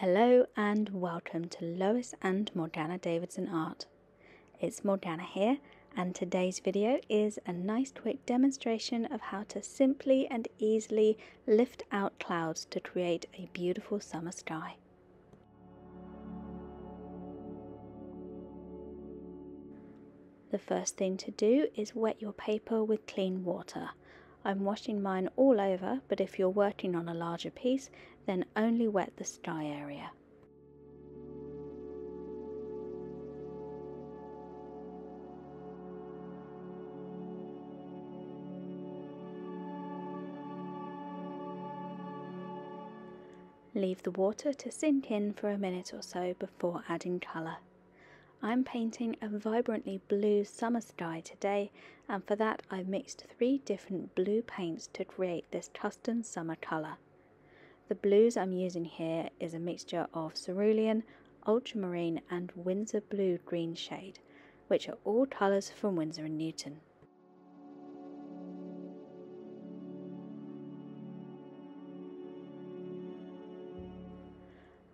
Hello and welcome to Lois and Morgana Davidson Art. It's Morgana here, and today's video is a nice quick demonstration of how to simply and easily lift out clouds to create a beautiful summer sky. The first thing to do is wet your paper with clean water. I'm washing mine all over, but if you're working on a larger piece, then only wet the sky area. Leave the water to sink in for a minute or so before adding colour. I'm painting a vibrantly blue summer sky today, and for that I've mixed 3 different blue paints to create this custom summer colour. The blues I'm using here is a mixture of Cerulean, Ultramarine and Winsor Blue Greenshade, which are all colours from Winsor & Newton.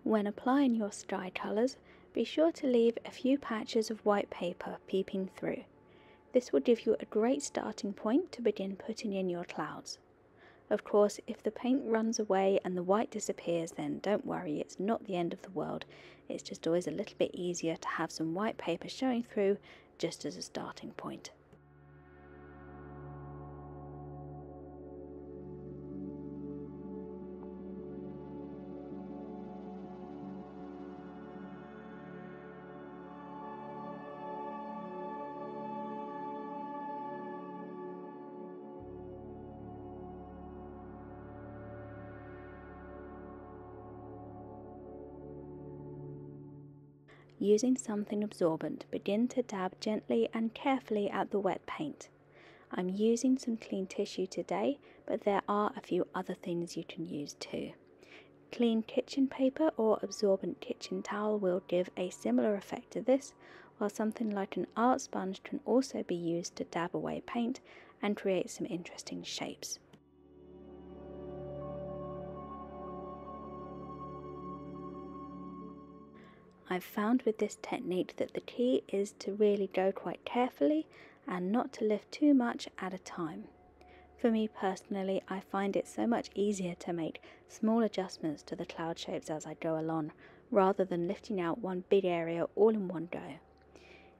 When applying your sky colours, be sure to leave a few patches of white paper peeping through. This will give you a great starting point to begin putting in your clouds. Of course, if the paint runs away and the white disappears, then don't worry, it's not the end of the world. It's just always a little bit easier to have some white paper showing through just as a starting point. Using something absorbent, begin to dab gently and carefully at the wet paint. I'm using some clean tissue today, but there are a few other things you can use too. Clean kitchen paper or absorbent kitchen towel will give a similar effect to this, while something like an art sponge can also be used to dab away paint and create some interesting shapes. I've found with this technique that the key is to really go quite carefully and not to lift too much at a time. For me personally, I find it so much easier to make small adjustments to the cloud shapes as I go along, rather than lifting out one big area all in one go.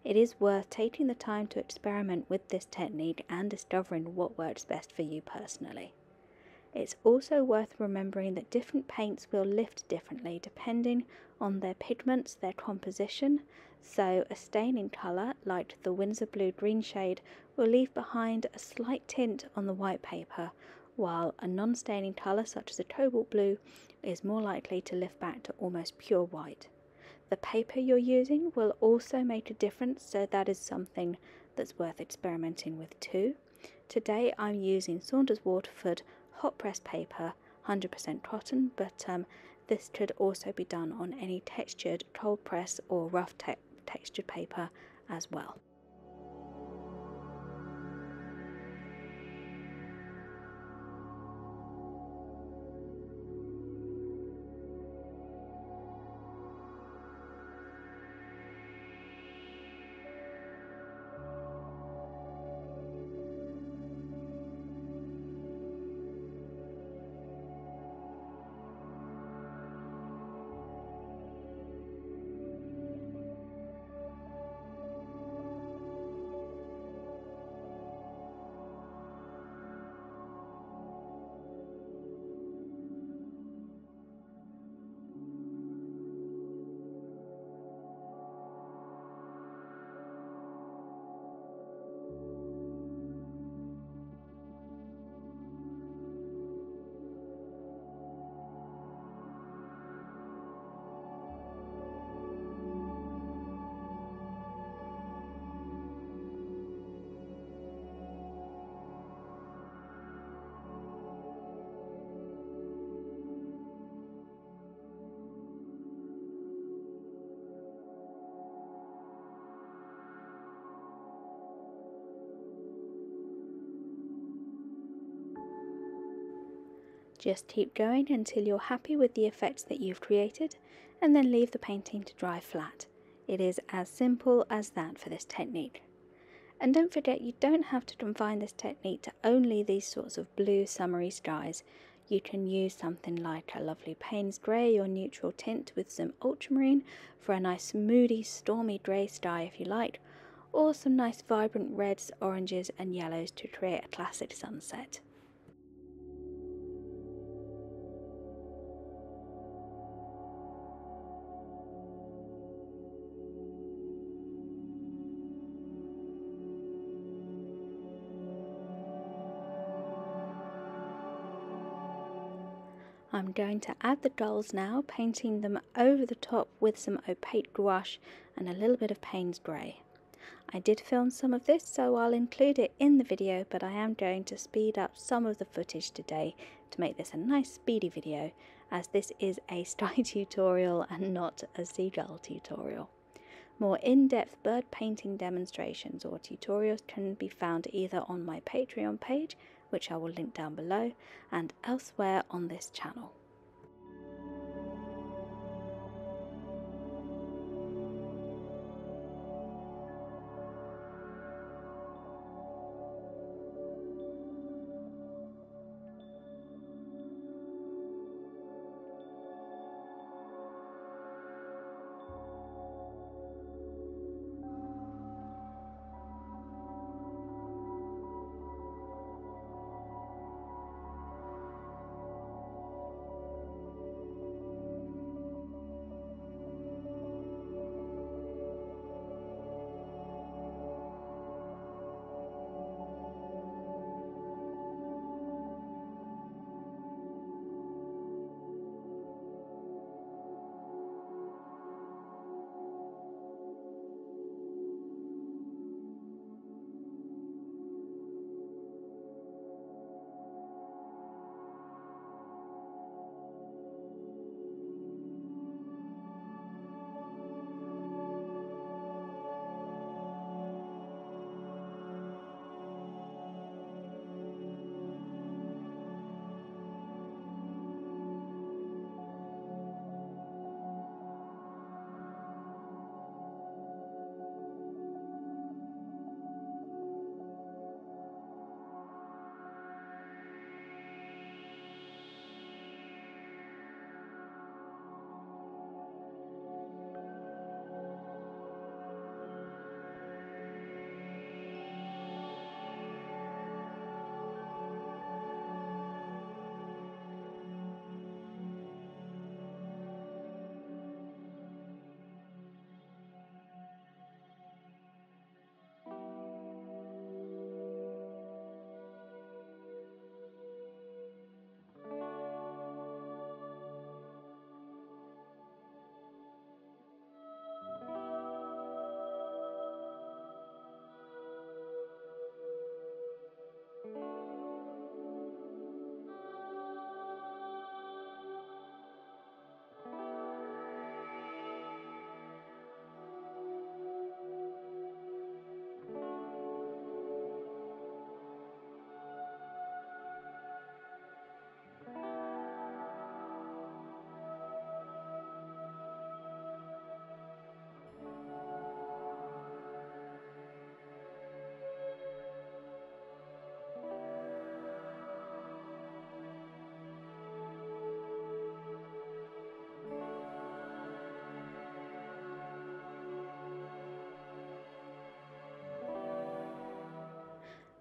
It is worth taking the time to experiment with this technique and discovering what works best for you personally. It's also worth remembering that different paints will lift differently depending on their pigments, their composition, so a staining colour like the Winsor Blue Greenshade will leave behind a slight tint on the white paper, while a non-staining colour such as a cobalt blue is more likely to lift back to almost pure white. The paper you're using will also make a difference, so that is something that's worth experimenting with too. Today I'm using Saunders Waterford hot press paper, 100% cotton, but this could also be done on any textured cold press or rough textured paper as well. Just keep going until you're happy with the effects that you've created, and then leave the painting to dry flat. It is as simple as that for this technique. And don't forget, you don't have to confine this technique to only these sorts of blue summery skies. You can use something like a lovely Payne's grey or neutral tint with some ultramarine for a nice moody, stormy grey sky if you like, or some nice vibrant reds, oranges and yellows to create a classic sunset. I'm going to add the gulls now, painting them over the top with some opaque gouache and a little bit of Payne's grey. I did film some of this, so I'll include it in the video, but I am going to speed up some of the footage today to make this a nice speedy video, as this is a sky tutorial and not a seagull tutorial. More in-depth bird painting demonstrations or tutorials can be found either on my Patreon page, which I will link down below, and elsewhere on this channel.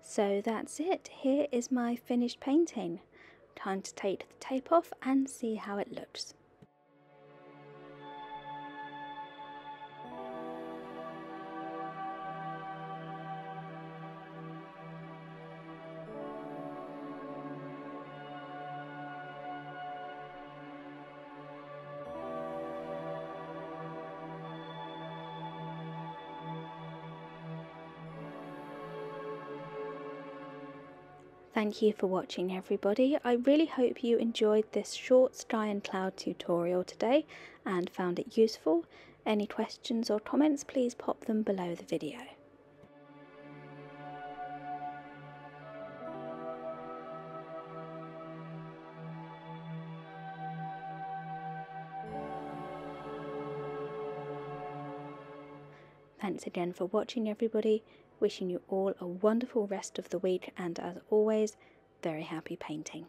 So that's it, here is my finished painting. Time to take the tape off and see how it looks. Thank you for watching everybody. I really hope you enjoyed this short sky and cloud tutorial today and found it useful. Any questions or comments, please pop them below the video. Thanks again for watching, everybody. Wishing you all a wonderful rest of the week, and as always, very happy painting.